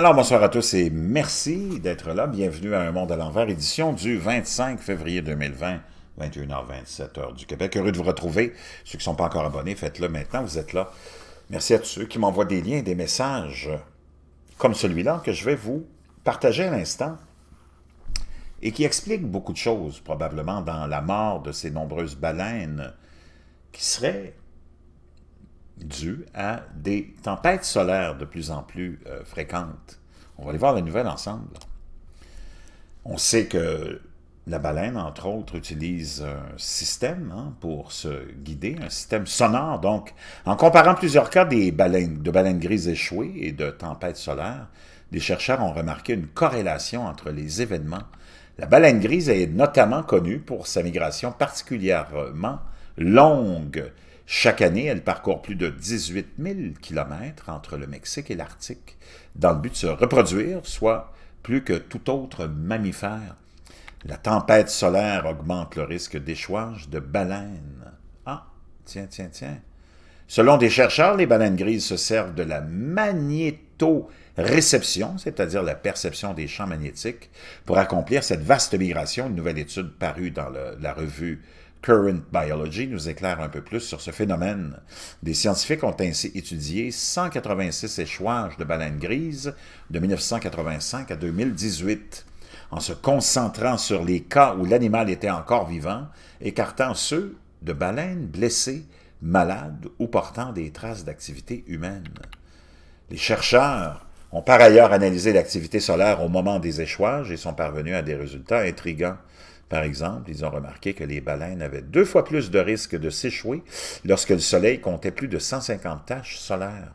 Alors, bonsoir à tous et merci d'être là. Bienvenue à Un monde à l'envers, édition du 25 février 2020, 21h, 27h du Québec. Heureux de vous retrouver. Ceux qui ne sont pas encore abonnés, faites-le maintenant, vous êtes là. Merci à tous ceux qui m'envoient des liens, des messages comme celui-là que je vais vous partager à l'instant et qui explique beaucoup de choses, probablement dans la mort de ces nombreuses baleines qui seraient dû à des tempêtes solaires de plus en plus fréquentes. On va aller voir les nouvelles ensemble. On sait que la baleine, entre autres, utilise un système pour se guider, un système sonore. Donc, en comparant plusieurs cas de baleines grises échouées et de tempêtes solaires, des chercheurs ont remarqué une corrélation entre les événements. La baleine grise est notamment connue pour sa migration particulièrement longue. Chaque année, elle parcourt plus de 18 000 km entre le Mexique et l'Arctique, dans le but de se reproduire, soit plus que tout autre mammifère. La tempête solaire augmente le risque d'échouage de baleines. Ah, tiens. Selon des chercheurs, les baleines grises se servent de la magnétoréception, c'est-à-dire la perception des champs magnétiques, pour accomplir cette vaste migration. Une nouvelle étude parue dans la revue Current Biology nous éclaire un peu plus sur ce phénomène. Des scientifiques ont ainsi étudié 186 échouages de baleines grises de 1985 à 2018, en se concentrant sur les cas où l'animal était encore vivant, écartant ceux de baleines blessées, malades ou portant des traces d'activité humaine. Les chercheurs ont par ailleurs analysé l'activité solaire au moment des échouages et sont parvenus à des résultats intrigants. Par exemple, ils ont remarqué que les baleines avaient 2 fois plus de risques de s'échouer lorsque le soleil comptait plus de 150 taches solaires.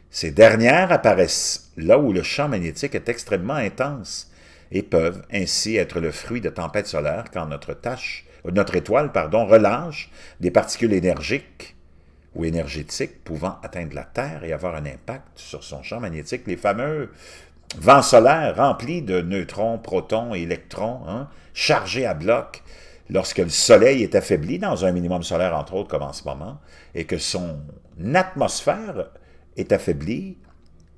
Ces dernières apparaissent là où le champ magnétique est extrêmement intense et peuvent ainsi être le fruit de tempêtes solaires quand notre étoile relâche des particules énergiques ou énergétiques pouvant atteindre la Terre et avoir un impact sur son champ magnétique. Les fameux vents solaires remplis de neutrons, protons et électrons, chargés à bloc, lorsque le soleil est affaibli dans un minimum solaire, entre autres, comme en ce moment, et que son atmosphère est affaiblie,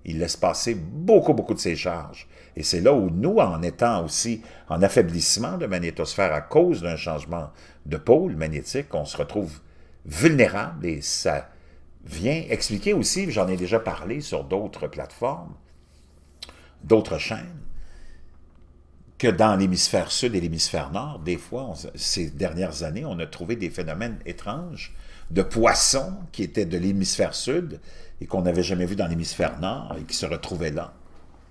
il laisse passer beaucoup de ses charges. Et c'est là où nous, en étant aussi en affaiblissement de magnétosphère à cause d'un changement de pôle magnétique, on se retrouve vulnérable et ça vient expliquer aussi, j'en ai déjà parlé sur d'autres plateformes, d'autres chaînes, que dans l'hémisphère sud et l'hémisphère nord, des fois, ces dernières années, on a trouvé des phénomènes étranges de poissons qui étaient de l'hémisphère sud et qu'on n'avait jamais vu dans l'hémisphère nord et qui se retrouvaient là.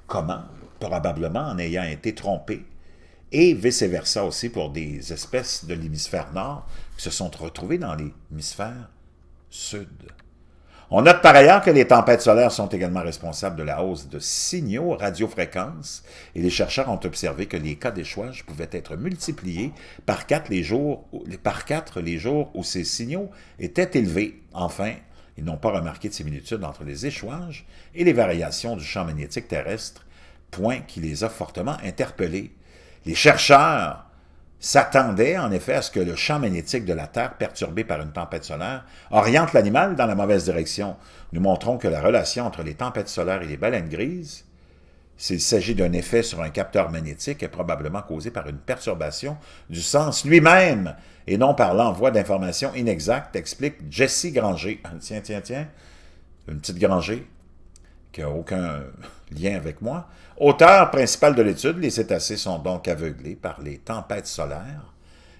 Comment? Probablement en ayant été trompés. Et vice-versa aussi pour des espèces de l'hémisphère nord qui se sont retrouvées dans l'hémisphère sud. On note par ailleurs que les tempêtes solaires sont également responsables de la hausse de signaux radiofréquences et les chercheurs ont observé que les cas d'échouage pouvaient être multipliés par 4 les jours où ces signaux étaient élevés. Enfin, ils n'ont pas remarqué de similitude entre les échouages et les variations du champ magnétique terrestre, point qui les a fortement interpellés. Les chercheurs s'attendaient en effet à ce que le champ magnétique de la Terre, perturbé par une tempête solaire, oriente l'animal dans la mauvaise direction. Nous montrons que la relation entre les tempêtes solaires et les baleines grises, s'il s'agit d'un effet sur un capteur magnétique, est probablement causé par une perturbation du sens lui-même et non par l'envoi d'informations inexactes, explique Jessie Granger. Tiens, une petite Granger qui n'a aucun lien avec moi. Auteur principal de l'étude, les cétacés sont donc aveuglés par les tempêtes solaires,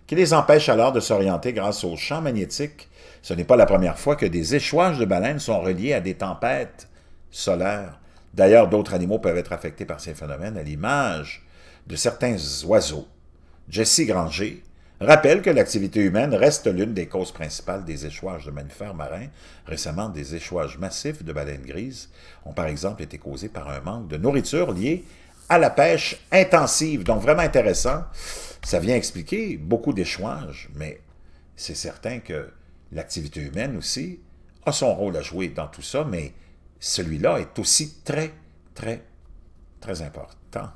qui les empêchent alors de s'orienter grâce au champ magnétique. Ce n'est pas la première fois que des échouages de baleines sont reliés à des tempêtes solaires. D'ailleurs, d'autres animaux peuvent être affectés par ces phénomènes, à l'image de certains oiseaux. Jessie Granger rappelle que l'activité humaine reste l'une des causes principales des échouages de mammifères marins. Récemment, des échouages massifs de baleines grises ont par exemple été causés par un manque de nourriture lié à la pêche intensive. Donc vraiment intéressant. Ça vient expliquer beaucoup d'échouages, mais c'est certain que l'activité humaine aussi a son rôle à jouer dans tout ça, mais celui-là est aussi très important.